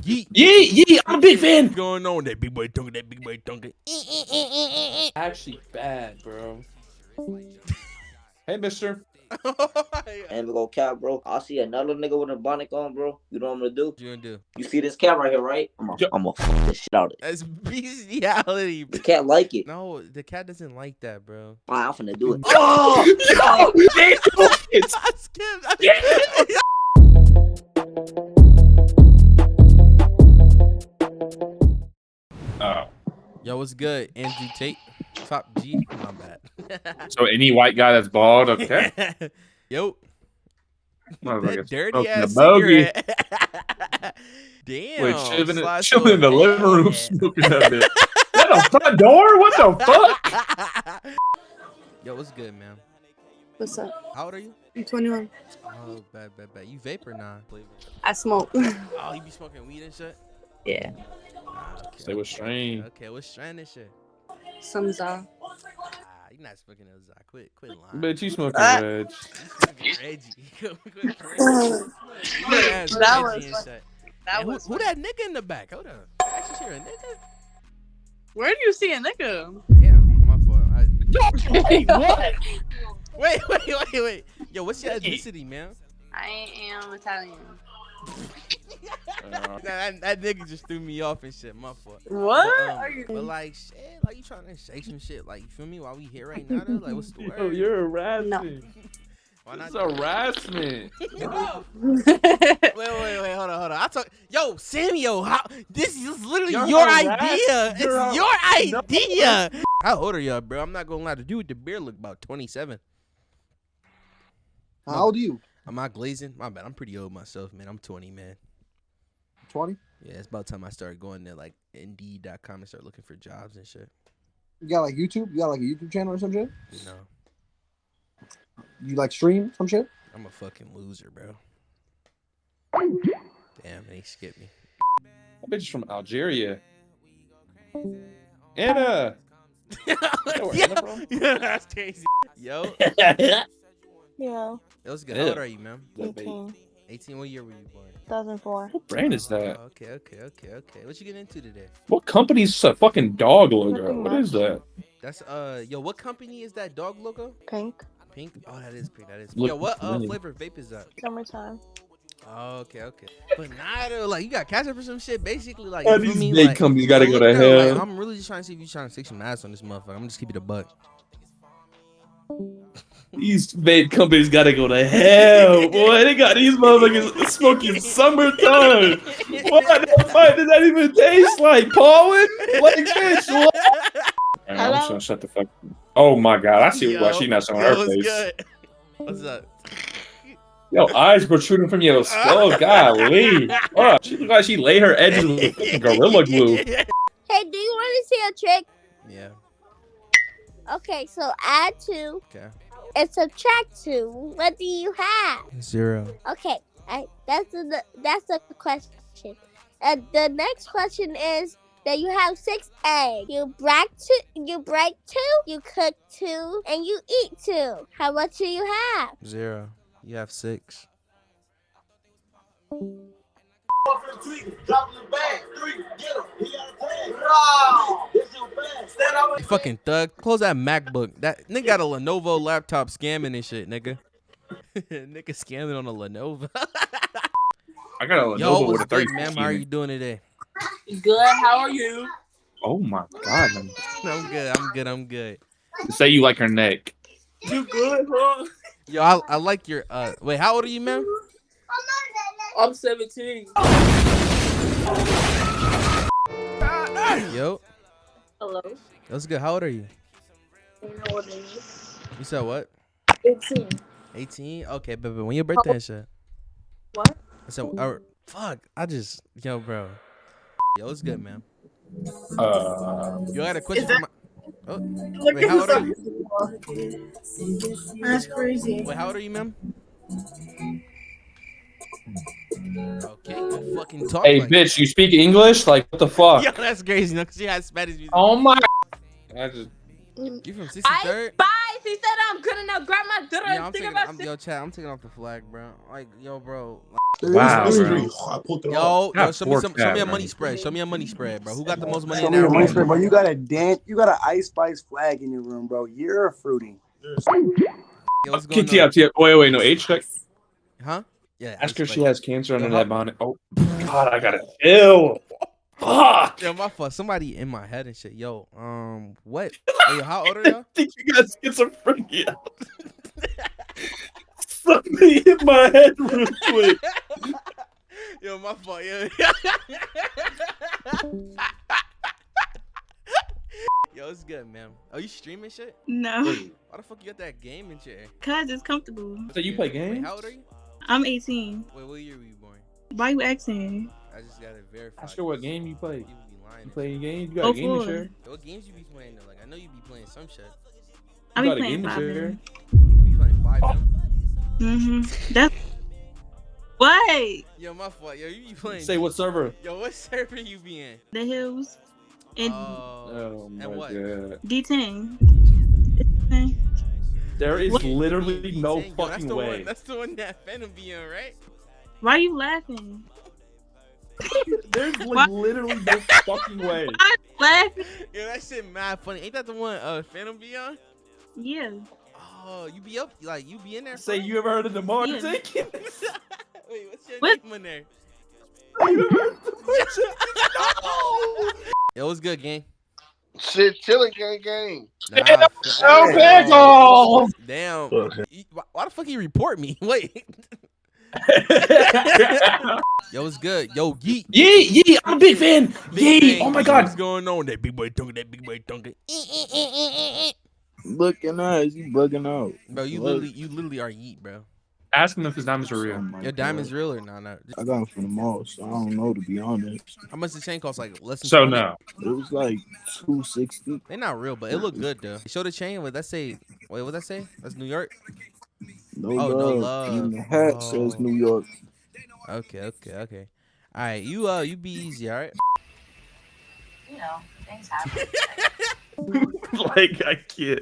Yeet. Yeet, yeet. I'm a big fan. What's going on? That big boy dunking, that big boy dunking. Actually bad, bro. Hey, mister. And we go cap, bro. I'll see another nigga with a bonnet on, bro. You know what I'm gonna do? What you gonna do? You see this cat right here, right? I'm gonna fuck this shit out of it. That's bestiality. The cat like it. No, the cat doesn't like that, bro. I'm finna do it. Oh, yo, it's I skipped. Yo, what's good? Andrew Tate, top G. My bad. so any white guy that's bald, okay? Yo, that Motherfucker's dirty smoking ass a bogey. cigarette. Damn. Wait, slide chilling in the so living room bad. smoking that bitch. That a front door? What the fuck? Yo, what's good, man? What's up? How old are you? I'm 21. Oh, bad. You vape or not? I smoke. Oh, you be smoking weed and shit? Yeah. Okay. Say what strain? Okay, what's strain and shit? Some Za. You not smoking those. Quit lying. Bitch, you smoking Reg. You smoking Reggie. That was Who that nigga in the back? Hold up. I actually hear a nigga. Where do you see a nigga? Damn, my fault. Wait, what? Wait. Yo, what's your ethnicity, man? I am Italian. That nigga just threw me off and shit. My fault. What? But like shit, like you trying to say some shit, like you feel me? While we here right now, though? Like what's the word? Yo, you're harassing. No. Why not? It's harassment. wait, hold on. Yo, Samuel, this is literally your idea. It's your idea. How old are y'all, bro? I'm not gonna lie. The dude with the beard look about 27. How old are you? I'm not glazing. My bad. I'm pretty old myself, man. I'm 20, man. 20? Yeah, it's about time I started going to like Indeed.com and start looking for jobs and shit. You got like YouTube? You got like a YouTube channel or some shit? No, You like stream some shit? I'm a fucking loser, bro. Damn, they skipped me. That bitch is from Algeria. Anna. Yeah, that's crazy. Yo, Yeah, that was good. How old are you, man? 18, 18. What year were you born? 2004. What brand is that? Oh, okay. What you getting into today? What company's a fucking dog logo? What is that? That's yo, what company is that dog logo? Pink. Pink. Oh, that is pink. That is. Look, Yo, what really. flavor vape is that? Summertime. Oh, okay. But nah, though, like you got cash up for some shit. Basically, like Oh, you feel these me? big Like, companies gotta go to look, though, hell. like, I'm really just trying to see if you trying to stick some ass on this motherfucker. I'm just keep it a buck. These vape companies gotta go to hell, boy. They got these motherfuckers smoking summertime. What the fuck does that even taste like? Pollen? Like, bitch, what? I'm just gonna shut the fuck. Oh my god, I see why she not showing her what's face. good? What's up? Yo, eyes protruding from your skull, golly. What? She look like she laid her edges with fucking gorilla glue. Hey, do you want to see a trick? Yeah. Okay, so add 2 Okay. and subtract 2. What do you have? 0. Okay, that's the question. And the next question is that you have 6 eggs. You break 2, you cook 2, and you eat 2. How much do you have? 0. You have 6. You fucking thug. Close that MacBook. That nigga got a Lenovo laptop scamming and shit, nigga. Nigga scamming on a Lenovo. I got a Lenovo Yo, with what's a good, 30. ma'am? How are you doing today? Good. How are you? Oh my god, man. I'm good. Say you like her neck. You good, huh? Yo, I like your wait, how old are you, man? I'm 17. Yo, Hello. that's good. How old are you? You know what it is? You said what? 18. 18? Okay, but when your birthday and shit. What? I said, fuck. Yo, bro. Yo, it's good, man. You had a question for my. Oh, wait, how old are you? That's crazy. Wait, how old are you, ma'am? Okay, good fucking talk. Hey, like bitch, you speak English? Like, what the fuck? Yo, that's crazy, because she has Spanish music. Oh my. I just. You from I 63rd? buy She said I'm good enough. Grab my daughter Yeah, and I'm think taking. about shit. Yo, chat. I'm taking off the flag, bro. Like, yo, bro. Wow, bro. Yo, Got show me poor some. Show me a cat, money bro. spread. Show me a money spread, bro. Who got the most money Show in me that your money room? spread, bro. You got a you got an Ice Spice flag in your room, bro. You're a fruity. Yo, what's going TT on? up, TT. Wait, no. H check. Huh? Yeah. Ask her if Ice she Spice. has cancer Yo, under how- that bonnet. Oh, God, I gotta chill. Fuck. Yo, my fault. Somebody in my head and shit. Yo, what? Hey, yo, how old are y'all? I think you got schizophrenia. Something hit my head real quick. Yo, my fault. Yo. Yo, it's good, man. Oh, you streaming shit? No, Why the fuck you got that game in chair? cause it's comfortable. So you play Wait, games? how old are you? I'm 18. Wait, what year were you born? Why you asking? I just gotta verify. Ask her what game you play. People be lying. You play games? You got Oh, a game to four. share? Yo, what games you be playing though? Like, I know you be playing some shit. I You be got a playing game to 5 share? M. You be playing 5M? That's what Yo, my fault. Yo, you be playing. Say what server? Yo, what server you be in? the hills and Oh my what? God. D10. There is What? literally no Yo, that's fucking the way. One, that's the one that Phantom be in, right? Why you laughing? There's like literally no fucking way. I'm laughing. Yo, that shit mad funny. Ain't that the one Phantom be on? Yeah. Oh, you be up, like, you be in there? Say for it? you ever heard of the Martin? Yeah. Wait, what's your What? name on there? You ever heard of the Martin? Yo, what's good, gang? Shit, chilling, gang. Nah, So oh, damn. Why the fuck you report me? Wait. Yo, what's good? Yo, Yeet. Yee, I'm a big fan. Big Yee, bang. oh my What's God. going on? That big boy dunking. Looking eyes, you bugging out. Bro, you literally are Yeet, bro. Ask him if his diamonds are real. Oh my Your diamond's God. real or not? I got them from the mall, so I don't know, to be honest. How much the chain cost? Like less than So 20? no. It was like 260. They not real, but it look good though. Show the chain. What that say? Wait, what that say? That's New York. No Oh, love. no love. And the hat says Oh. New York. Okay. All right, you be easy, all right. You know, things happen. Like I can't.